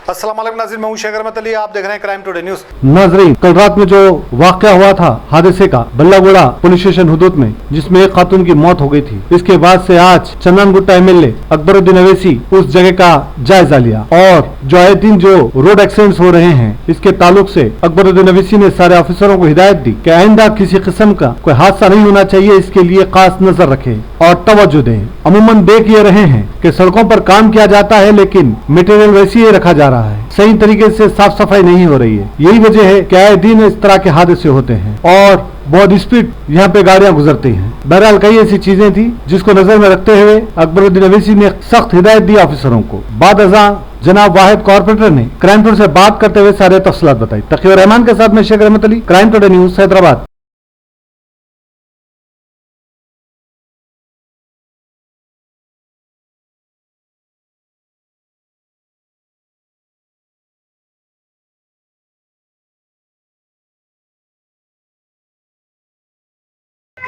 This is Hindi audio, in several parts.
अस्सलाम वालेकुम नाज़रीन, मैं हूं शेख रहमत अली, आप देख रहे हैं क्राइम टुडे न्यूज़। नाज़रीन, कल रात में जो वाक़या हुआ था हादसे का बल्लागुड़ा पुलिस स्टेशन हुदूद में, जिसमें एक खातून की मौत हो गई थी, इसके बाद से आज चन्नानगुट्टा एमएलए अकबरुद्दीन अवैसी उस जगह का जायजा लिया और जो आए दिन जो रोड एक्सीडेंट्स हो रहे हैं इसके ताल्लुक से अकबरुद्दीन अवैसी ने सारे ऑफिसरों को हिदायत दी कि आइंदा किसी किस्म का कोई हादसा नहीं होना चाहिए, इसके लिए खास नजर रखें और तवज्जो दें। अमूमन देख ये रहे हैं कि सड़कों पर काम किया जाता है लेकिन मटेरियल वैसे ही रखा जा रहा है, सही तरीके से साफ सफाई नहीं हो रही है। यही वजह है कि आए दिन इस तरह के हादसे होते हैं और बहुत स्पीड यहाँ पे गाड़ियां गुजरती हैं। बहरहाल कई ऐसी चीजें थी जिसको नजर में रखते हुए अकबरुद्दीन अवैसी ने सख्त हिदायत दी ऑफिसरों को। बाद अज़ां जनाब वाहिद कॉर्पोरेटर ने क्राइम टुडे से बात करते हुए सारे तफसीलात बताई। तकीर रहमान के साथ में शेख रहमत Ali, crime today news, Hyderabad.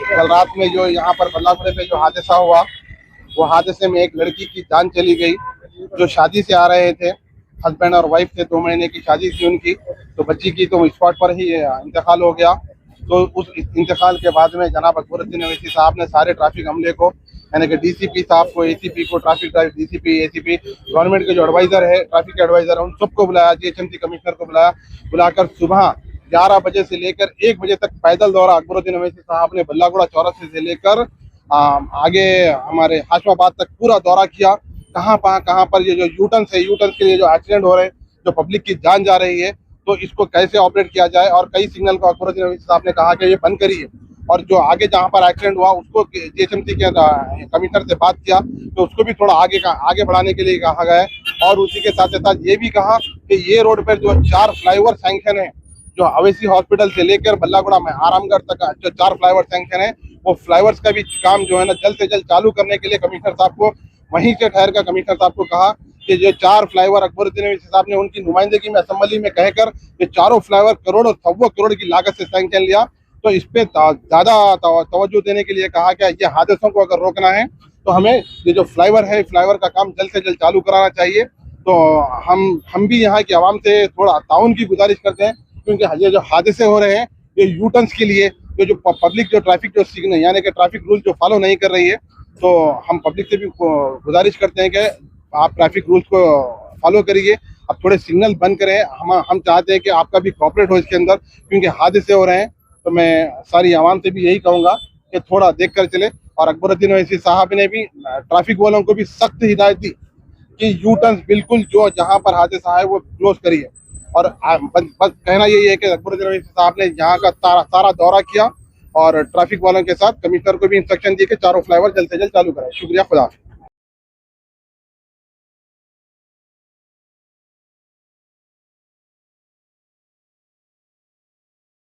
कल रात में जो यहाँ पर बल्लागुड़े पे जो हादसा हुआ, वो हादसे में एक लड़की की जान चली गई जो शादी से आ रहे थे। हस्बैंड और वाइफ थे, 2 महीने की शादी थी उनकी, तो बच्ची की तो स्पॉट पर ही इंतकाल हो गया। तो उस इंतकाल के बाद में जनाब अकबरुद्दीन अवैसी साहब ने सारे ट्रैफिक अमले को, यानी कि डीसीपी साहब को, एसीपी को, ट्रैफिक डीसीपी, एसीपी, गवर्नमेंट के जो एडवाइजर है, ट्रैफिक के एडवाइजर है, उन सबको बुलाया। जीएचएमसी कमिश्नर को बुलाया, बुलाकर सुबह 11 बजे से लेकर 1 बजे तक पैदल दौरा अकबरुद्दीन अवैसी साहब ने बल्लागुड़ा चौराहे से लेकर आगे हमारे हाशमाबाद तक पूरा दौरा किया। कहाँ पर ये जो यूटर्न्स है, यूटर्न्स के लिए जो एक्सीडेंट हो रहे हैं, जो पब्लिक की जान जा रही है, तो इसको कैसे ऑपरेट किया जाए। और कई सिग्नल को अकबरुद्दीन अवैसी साहब ने कहा कि ये बंद करिए, और जो आगे जहाँ पर एक्सीडेंट हुआ उसको जीएचएमसी के कमिश्नर से बात किया तो उसको भी थोड़ा आगे बढ़ाने के लिए कहा गया है। और उसी के साथ साथ ये भी कहा कि ये रोड पर जो 4 फ्लाईओवर सैंक्शन है, जो अवैसी हॉस्पिटल से लेकर बल्लागुड़ा में आरामगढ़ तक जो 4 फ्लाईओवर सैंक्शन है, वो फ्लाईओवर्स का भी काम जो है ना जल्द से जल्द चालू करने के लिए कमिश्नर साहब को, वहीं से ठहर कर कमिश्नर साहब को कहा कि जो 4 फ्लाईओवर अकबरुद्दीन अवैसी साहब ने उनकी नुमाइंदगी में असेंबली में कहकर ये चारों फ्लाईओवर करोड़ों 100 करोड़ की लागत से सैंक्शन लिया। तो इस पे ज्यादा तवज्जो देने के लिए कहा कि ये हादसों को अगर रोकना है तो हमें ये जो फ्लाईओवर है, फ्लाईओवर का काम जल्द से जल्द चालू कराना चाहिए। तो हम भी यहाँ की आवाम से थोड़ा ताउन की गुजारिश करते हैं, क्योंकि ये जो हादसे हो रहे हैं ये यूटर्न्स के लिए, जो पब्लिक जो ट्रैफिक जो सिग्नल यानी कि ट्रैफिक रूल जो फॉलो नहीं कर रही है, तो हम पब्लिक से भी गुजारिश करते हैं कि आप ट्रैफिक रूल्स को फॉलो करिए, अब थोड़े सिग्नल बंद करें। हम चाहते हैं कि आपका भी कॉपरेट हो इसके अंदर, क्योंकि हादसे हो रहे हैं। तो मैं सारी आवाम से भी यही कहूँगा कि थोड़ा देख कर चले। और अकबरुद्दीन अवैसी साहब ने भी ट्रैफिक वालों को भी सख्त हिदायत दी कि यू टर्न बिल्कुल जो जहाँ पर हादसा है वो क्लोज करिए। और बस कहना यही है कि अकबरुद्दीन अवैसी साहब ने यहाँ का सारा दौरा किया और ट्रैफिक वालों के साथ कमिश्नर को भी इंस्ट्रक्शन दिए कि चारों फ्लाईओवर जल्द से जल्द चालू कराए। शुक्रिया, खुदा हाफिज़।